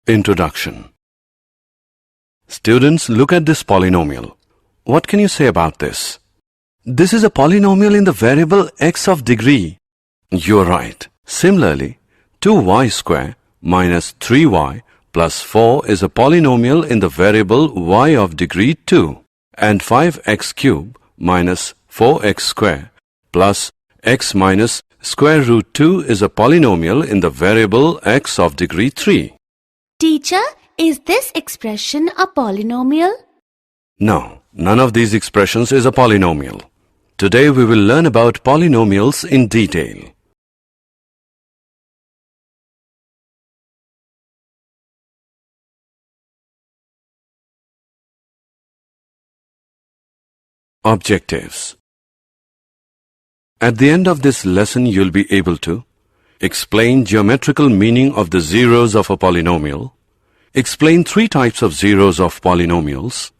Introduction. Students, look at this polynomial. What can you say about this? This is a polynomial in the variable x of degree. You're right. Similarly, 2y square minus 3y plus 4 is a polynomial in the variable y of degree 2. And 5x cube minus 4x square plus x minus square root 2 is a polynomial in the variable x of degree 3. Teacher, is this expression a polynomial? No, none of these expressions is a polynomial. Today we will learn about polynomials in detail. Objectives. At the end of this lesson, you'll be able to explain geometrical meaning of the zeros of a polynomial, explain 3 types of zeros of polynomials,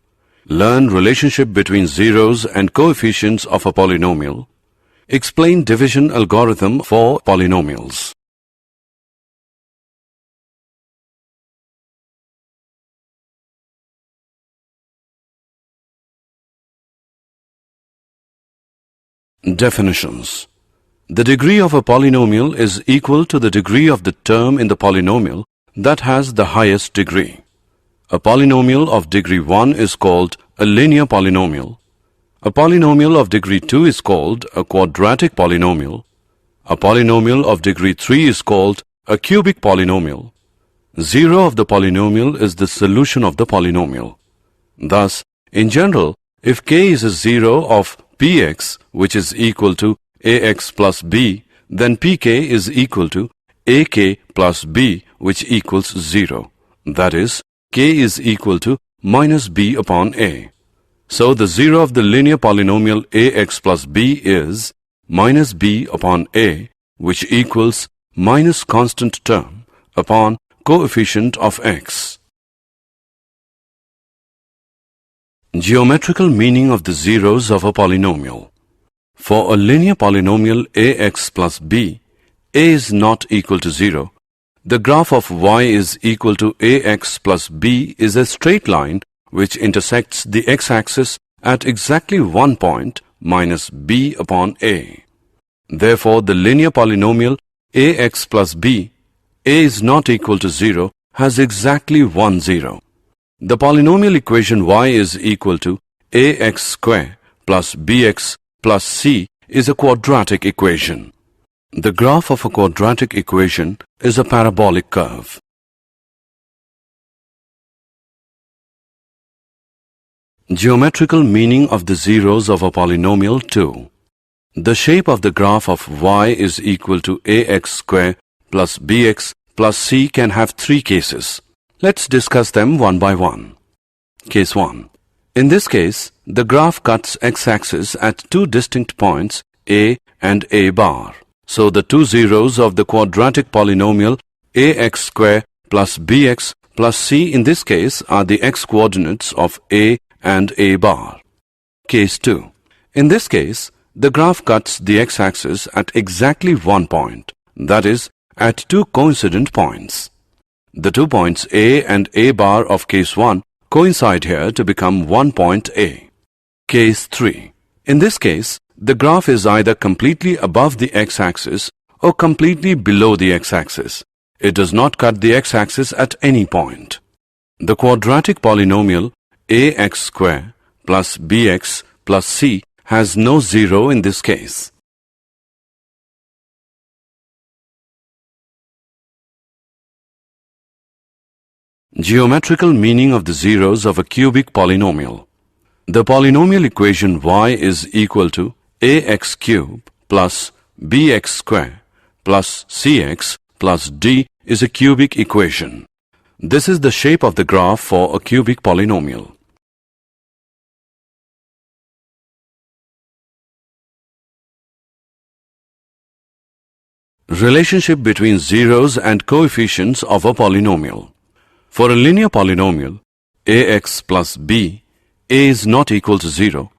learn relationship between zeros and coefficients of a polynomial, explain division algorithm for polynomials. Definitions. The degree of a polynomial is equal to the degree of the term in the polynomial that has the highest degree. A polynomial of degree 1 is called a linear polynomial. A polynomial of degree 2 is called a quadratic polynomial. A polynomial of degree 3 is called a cubic polynomial. 0 of the polynomial is the solution of the polynomial. Thus, in general, if k is a 0 of px, which is equal to ax plus b, then pk is equal to ak plus b, which equals 0. That is, k is equal to minus b upon a. So the 0 of the linear polynomial ax plus b is minus b upon a, which equals minus constant term upon coefficient of x. Geometrical meaning of the zeros of a polynomial. For a linear polynomial ax plus b, a is not equal to 0. The graph of y is equal to ax plus b is a straight line which intersects the x-axis at exactly one point minus b upon a. Therefore, the linear polynomial ax plus b, a is not equal to 0, has exactly one 0. The polynomial equation y is equal to ax square plus bx plus c is a quadratic equation. The graph of a quadratic equation is a parabolic curve. Geometrical meaning of the zeros of a polynomial 2. The shape of the graph of y is equal to ax square plus bx plus c can have 3 cases. Let's discuss them one by one. Case 1. In this case, the graph cuts x-axis at 2 distinct points a and a bar. So the 2 zeros of the quadratic polynomial ax square plus bx plus c in this case are the x-coordinates of a and a bar. Case 2. In this case, the graph cuts the x-axis at exactly one point, that is, at 2 coincident points. The 2 points a and a bar of case 1 coincide here to become one point a. Case 3. In this case, the graph is either completely above the x-axis or completely below the x-axis. It does not cut the x-axis at any point. The quadratic polynomial ax square plus bx plus c has no 0 in this case. Geometrical meaning of the zeros of a cubic polynomial. The polynomial equation y is equal to ax cube plus bx square plus cx plus d is a cubic equation. This is the shape of the graph for a cubic polynomial. Relationship between zeros and coefficients of a polynomial. For a linear polynomial, ax plus b, a is not equal to 0.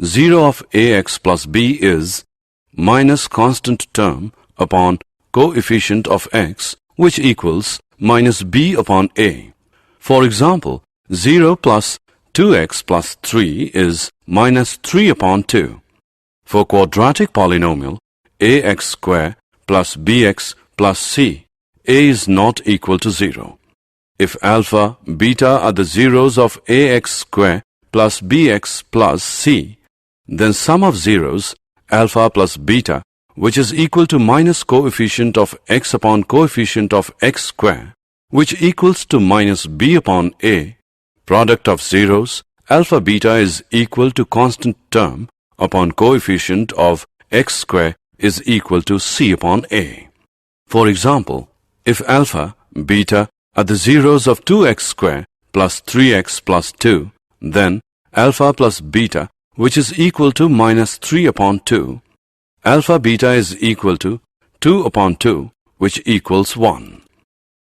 0 of ax plus b is minus constant term upon coefficient of x, which equals minus b upon a. For example, 0 plus 2x plus 3 is minus 3 upon 2. For quadratic polynomial, ax square plus bx plus c, a is not equal to 0. If alpha, beta are the zeros of ax square plus bx plus c, then sum of zeros, alpha plus beta, which is equal to minus coefficient of x upon coefficient of x square, which equals to minus b upon a, product of zeros, alpha beta is equal to constant term upon coefficient of x square is equal to c upon a. For example, if alpha, beta are the zeros of 2x square plus 3x plus 2, then alpha plus beta, which is equal to minus 3 upon 2, alpha beta is equal to 2 upon 2, which equals 1.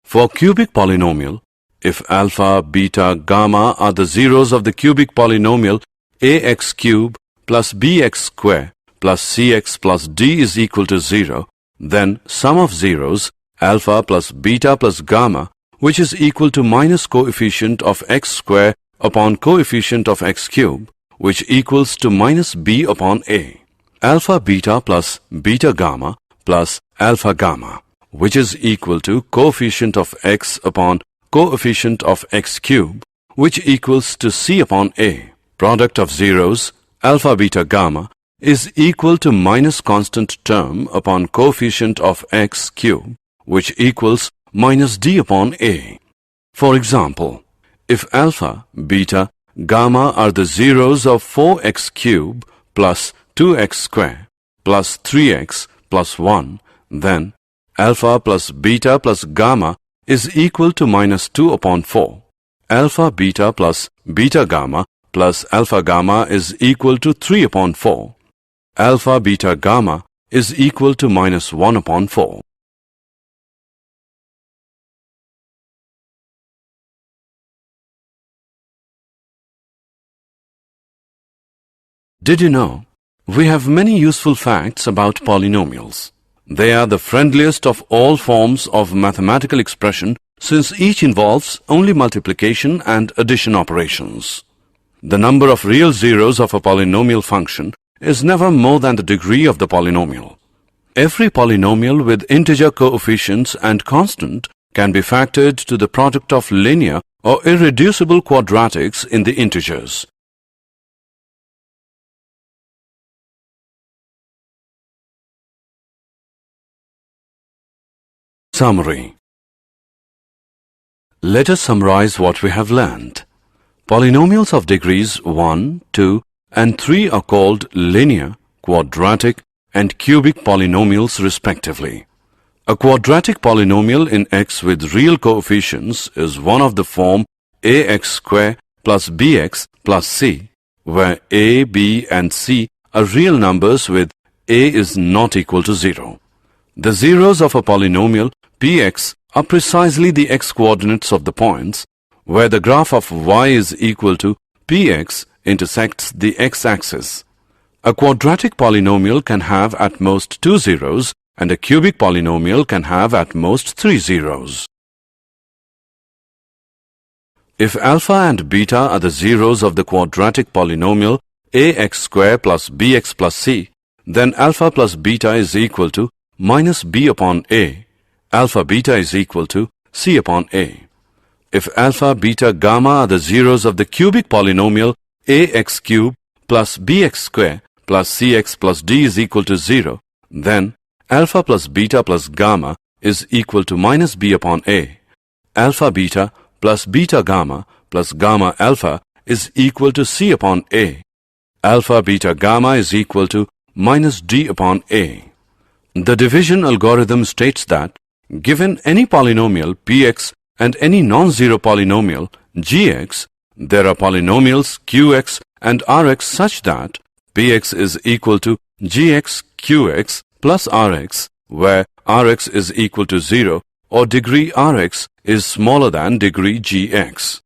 For cubic polynomial, if alpha, beta, gamma are the zeros of the cubic polynomial ax cube plus bx square plus cx plus d is equal to 0, then sum of zeros, alpha plus beta plus gamma, which is equal to minus coefficient of x square upon coefficient of x cube, which equals to minus b upon a. Alpha beta plus beta gamma plus alpha gamma, which is equal to coefficient of x upon coefficient of x cube, which equals to c upon a. Product of zeros, alpha beta gamma, is equal to minus constant term upon coefficient of x cube, which equals minus d upon a. For example, if alpha, beta, gamma are the zeros of 4x cube plus 2x square plus 3x plus 1, then alpha plus beta plus gamma is equal to minus 2 upon 4. Alpha beta plus beta gamma plus alpha gamma is equal to 3 upon 4. Alpha beta gamma is equal to minus 1 upon 4. Did you know? We have many useful facts about polynomials. They are the friendliest of all forms of mathematical expression since each involves only multiplication and addition operations. The number of real zeros of a polynomial function is never more than the degree of the polynomial. Every polynomial with integer coefficients and constant can be factored to the product of linear or irreducible quadratics in the integers. Summary. Let us summarize what we have learned. Polynomials of degrees 1, 2, and 3 are called linear, quadratic, and cubic polynomials respectively. A quadratic polynomial in x with real coefficients is one of the form ax square plus bx plus c, where a, b, and c are real numbers with a is not equal to 0. The zeros of a polynomial px are precisely the x-coordinates of the points where the graph of y is equal to px intersects the x-axis. A quadratic polynomial can have at most 2 zeros and a cubic polynomial can have at most 3 zeros. If alpha and beta are the zeros of the quadratic polynomial ax square plus bx plus c, then alpha plus beta is equal to minus b upon a. Alpha beta is equal to c upon a. If alpha, beta, gamma are the zeros of the cubic polynomial ax cube plus bx square plus cx plus d is equal to 0, then alpha plus beta plus gamma is equal to minus b upon a. Alpha beta plus beta gamma plus gamma alpha is equal to c upon a. Alpha beta gamma is equal to minus d upon a. The division algorithm states that given any polynomial px and any non-zero polynomial gx, there are polynomials qx and rx such that px is equal to gx qx plus rx, where rx is equal to 0 or degree rx is smaller than degree gx.